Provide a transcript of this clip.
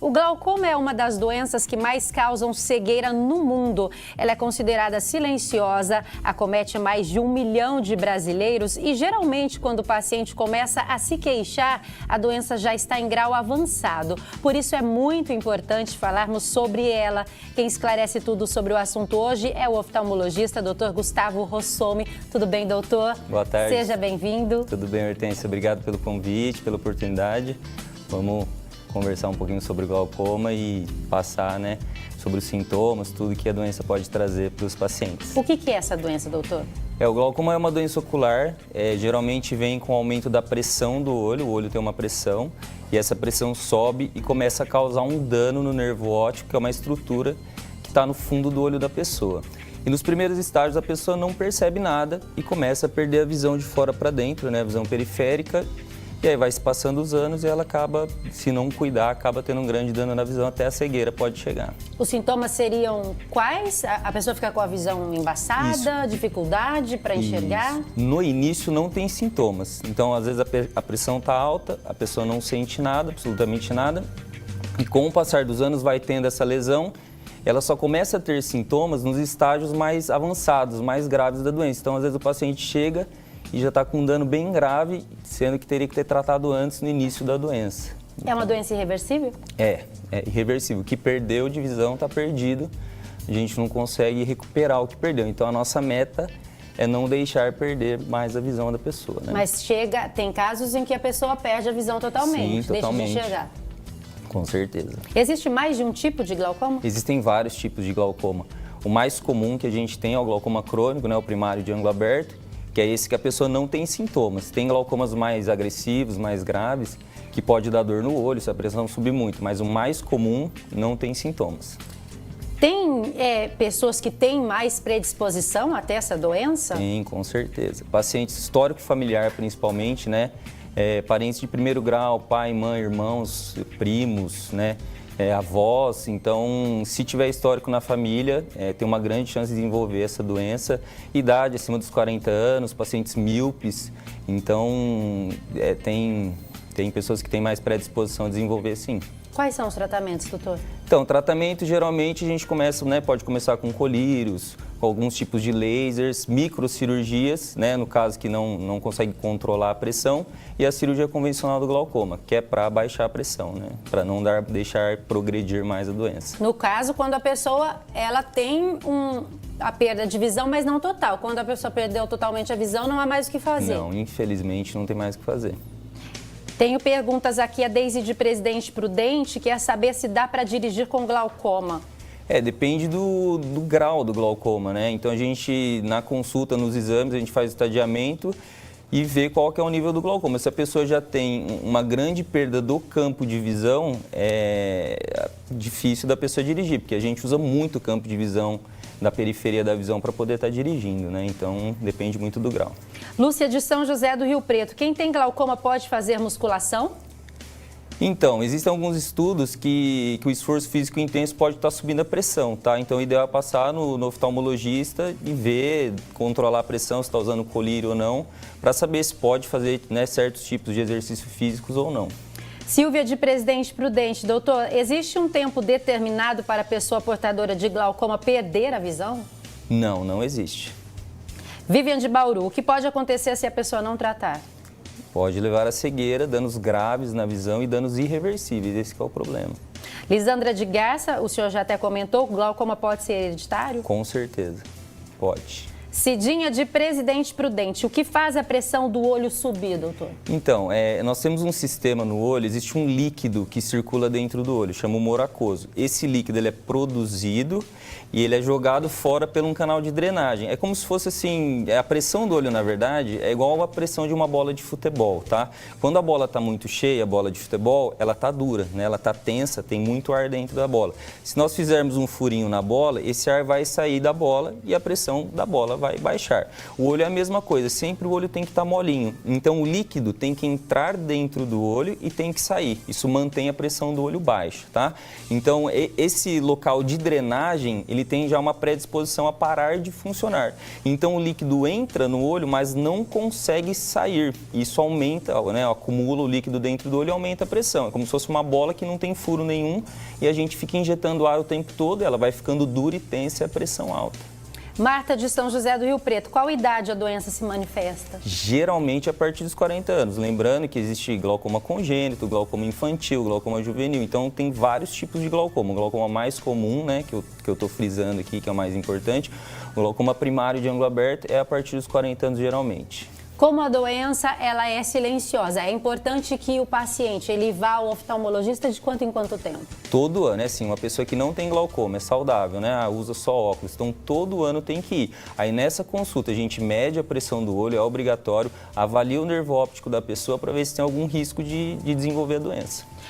O glaucoma é uma das doenças que mais causam cegueira no mundo. Ela é considerada silenciosa, acomete mais de 1 milhão de brasileiros e geralmente quando o paciente começa a se queixar, a doença já está em grau avançado. Por isso é muito importante falarmos sobre ela. Quem esclarece tudo sobre o assunto hoje é o oftalmologista Dr. Gustavo Rossome. Tudo bem, doutor? Boa tarde. Seja bem-vindo. Tudo bem, Hortência? Obrigado pelo convite, pela oportunidade. Vamos conversar um pouquinho sobre o glaucoma e passar, sobre os sintomas, tudo que a doença pode trazer para os pacientes. O que é essa doença, doutor? O glaucoma é uma doença ocular, geralmente vem com o aumento da pressão do olho, o olho tem uma pressão e essa pressão sobe e começa a causar um dano no nervo óptico, que é uma estrutura que está no fundo do olho da pessoa. E nos primeiros estágios a pessoa não percebe nada e começa a perder a visão de fora para dentro, a visão periférica. E aí vai se passando os anos e ela acaba, se não cuidar, acaba tendo um grande dano na visão, até a cegueira pode chegar. Os sintomas seriam quais? A pessoa fica com a visão embaçada, dificuldade para enxergar? Isso. No início não tem sintomas, então às vezes a pressão está alta, a pessoa não sente nada, absolutamente nada. E com o passar dos anos vai tendo essa lesão, ela só começa a ter sintomas nos estágios mais avançados, mais graves da doença. Então às vezes o paciente chega e já está com um dano bem grave, sendo que teria que ter tratado antes, no início da doença. É uma doença irreversível? É irreversível. O que perdeu de visão está perdido, a gente não consegue recuperar o que perdeu. Então a nossa meta é não deixar perder mais a visão da pessoa. Mas tem casos em que a pessoa perde a visão totalmente, Sim, totalmente. Deixa de enxergar. Com certeza. Existe mais de um tipo de glaucoma? Existem vários tipos de glaucoma. O mais comum que a gente tem é o glaucoma crônico, o primário de ângulo aberto, que é esse que a pessoa não tem sintomas. Tem glaucomas mais agressivos, mais graves, que pode dar dor no olho se a pressão subir muito, mas o mais comum não tem sintomas. Tem pessoas que têm mais predisposição até essa doença? Sim, com certeza. Pacientes histórico familiar, principalmente, parentes de primeiro grau, pai, mãe, irmãos, primos, avós. Então, se tiver histórico na família, tem uma grande chance de desenvolver essa doença. Idade acima dos 40 anos, pacientes míopes. Então, tem pessoas que têm mais predisposição a desenvolver, sim. Quais são os tratamentos, doutor? Então, tratamento, geralmente, a gente pode começar com colírios, com alguns tipos de lasers, microcirurgias, no caso que não consegue controlar a pressão, e a cirurgia convencional do glaucoma, que é para baixar a pressão, para não deixar progredir mais a doença. No caso, quando a pessoa tem a perda de visão, mas não total. Quando a pessoa perdeu totalmente a visão, não há mais o que fazer. Não, infelizmente, não tem mais o que fazer. Tenho perguntas aqui, a Deise de Presidente Prudente quer saber se dá para dirigir com glaucoma. Depende do grau do glaucoma, Então a gente, na consulta, nos exames, a gente faz o estadiamento e vê qual que é o nível do glaucoma. Se a pessoa já tem uma grande perda do campo de visão, é difícil da pessoa dirigir, porque a gente usa muito o campo de visão da periferia da visão para poder estar dirigindo, Então depende muito do grau. Lúcia de São José do Rio Preto, quem tem glaucoma pode fazer musculação? Então, existem alguns estudos que o esforço físico intenso pode estar subindo a pressão, Então, o ideal é passar no oftalmologista e ver, controlar a pressão, se está usando colírio ou não, para saber se pode fazer certos tipos de exercícios físicos ou não. Silvia de Presidente Prudente, doutor, existe um tempo determinado para a pessoa portadora de glaucoma perder a visão? Não, não existe. Vivian de Bauru, o que pode acontecer se a pessoa não tratar? Pode levar a cegueira, danos graves na visão e danos irreversíveis, esse que é o problema. Lisandra de Garça, o senhor já até comentou, glaucoma pode ser hereditário? Com certeza, pode. Cidinha de Presidente Prudente, o que faz a pressão do olho subir, doutor? Então, nós temos um sistema no olho, existe um líquido que circula dentro do olho, chama humor aquoso. Esse líquido ele é produzido e ele é jogado fora por um canal de drenagem. É como se fosse assim, a pressão do olho, na verdade, é igual a pressão de uma bola de futebol, Quando a bola está muito cheia, a bola de futebol, ela está dura, Ela está tensa, tem muito ar dentro da bola. Se nós fizermos um furinho na bola, esse ar vai sair da bola e a pressão da bola vai baixar. O olho é a mesma coisa, sempre o olho tem que estar molinho. Então o líquido tem que entrar dentro do olho e tem que sair. Isso mantém a pressão do olho baixa, tá? Então esse local de drenagem, ele tem já uma predisposição a parar de funcionar. Então o líquido entra no olho, mas não consegue sair. Isso aumenta, né, acumula o líquido dentro do olho e aumenta a pressão. É como se fosse uma bola que não tem furo nenhum e a gente fica injetando ar o tempo todo, ela vai ficando dura e tensa e a pressão alta. Marta de São José do Rio Preto, qual idade a doença se manifesta? Geralmente a partir dos 40 anos. Lembrando que existe glaucoma congênito, glaucoma infantil, glaucoma juvenil. Então tem vários tipos de glaucoma. O glaucoma mais comum, né, que eu estou frisando aqui, que é o mais importante, o glaucoma primário de ângulo aberto é a partir dos 40 anos geralmente. Como a doença ela é silenciosa, é importante que o paciente ele vá ao oftalmologista de quanto em quanto tempo? Todo ano, é assim, uma pessoa que não tem glaucoma, é saudável, né, usa só óculos, então todo ano tem que ir. Aí nessa consulta a gente mede a pressão do olho, é obrigatório, avalia o nervo óptico da pessoa para ver se tem algum risco de desenvolver a doença.